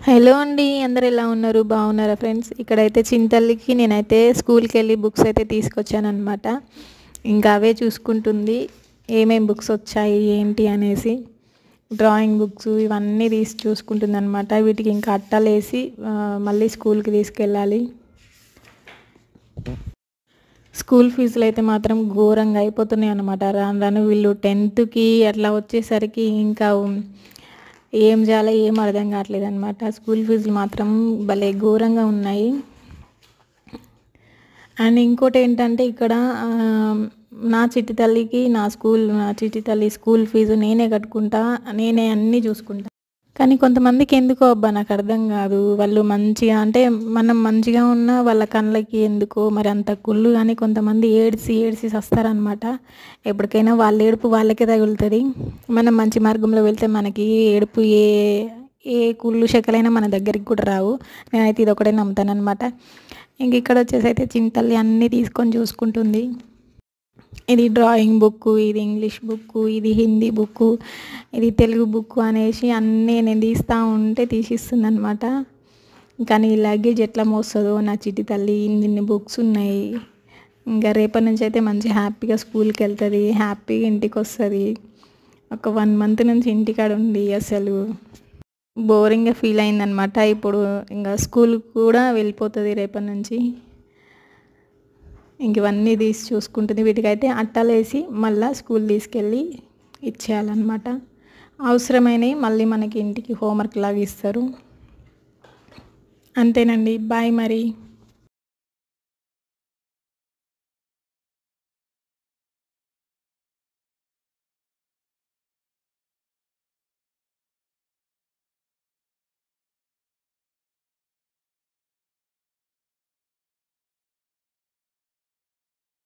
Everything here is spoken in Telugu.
హలో అండి. అందరూ ఎలా ఉన్నారు? బాగున్నారా ఫ్రెండ్స్? ఇక్కడైతే చింతల్లికి నేనైతే స్కూల్‌కెళ్ళి బుక్స్ అయితే తీసుకొచ్చాననమాట. ఇంకా అవే చూసుకుంటుంది. ఏమేం బుక్స్ వచ్చాయి ఏంటి అనేసి. డ్రాయింగ్ బుక్స్ ఇవన్నీ తీసి చూసుకుంటుందనమాట. వీటికి ఇంకా అట్టలేసి మళ్ళీ స్కూల్‌కి తీసుకెళ్ళాలి. స్కూల్ ఫీజులు అయితే మాత్రం ఘోరంగా అయిపోతున్నాయి అనమాట. రాను రాను వీళ్ళు 10థ్‌కి అట్లా వచ్చేసరికి ఇంకా ఏం చేయాలో ఏం అర్థం కావట్లేదనమాట. స్కూల్ ఫీజులు మాత్రం భలే ఘోరంగా ఉన్నాయి. అండ్ ఇంకోటేంటంటే ఇక్కడ నా చిట్టి తల్లి స్కూల్ ఫీజు నేనే కట్టుకుంటా. నేనే అన్నీ చూసుకుంటా. కానీ కొంతమందికి ఎందుకో అబ్బా నాకు అర్థం కాదు. వాళ్ళు మంచిగా అంటే మనం మంచిగా ఉన్నా వాళ్ళ కళ్ళకి ఎందుకో మరి అంత కుళ్ళు కానీ కొంతమంది ఏడిసి ఏడిసి సస్తారనమాట. ఎప్పటికైనా వాళ్ళ ఏడుపు వాళ్ళకే తగులుతుంది. మనం మంచి మార్గంలో వెళ్తే మనకి ఏడుపు ఏ ఏ కుళ్ళు శకలైనా మన దగ్గరికి కూడా రావు. నేనైతే ఇదొకటే నమ్ముతాననమాట. ఇంక ఇక్కడ వచ్చేసి అయితే చింతల్లి అన్నీ తీసుకొని చూసుకుంటుంది. ఇది డ్రాయింగ్ బుక్కు, ఇది ఇంగ్లీష్ బుక్కు, ఇది హిందీ బుక్కు, ఇది తెలుగు బుక్కు అనేసి అన్నీ నేను తీస్తూ ఉంటే తీసిస్తుందనమాట. కానీ ఈ లగేజ్ ఎట్లా మోస్తుందో నా చిట్టి తల్లి. ఇన్ని బుక్స్ ఉన్నాయి. ఇంకా రేపటి నుంచి అయితే మంచి హ్యాపీగా స్కూల్కి వెళ్తుంది, హ్యాపీగా ఇంటికి వస్తుంది. ఒక 1 మంత్ నుంచి ఇంటికాడ ఉండి అసలు బోరింగ్గా ఫీల్ అయిందనమాట. ఇప్పుడు ఇంకా స్కూల్ కూడా వెళ్ళిపోతుంది రేపటి నుంచి. ఇంక ఇవన్నీ తీసి చూసుకుంటుంది. వీటికైతే అట్టాలేసి మళ్ళీ స్కూల్ తీసుకెళ్ళి ఇచ్చేయాలన్నమాట. అవసరమైనవి మళ్ళీ మనకి ఇంటికి హోంవర్క్ లాగా ఇస్తారు. అంతేనండి. బాయ్ మరి.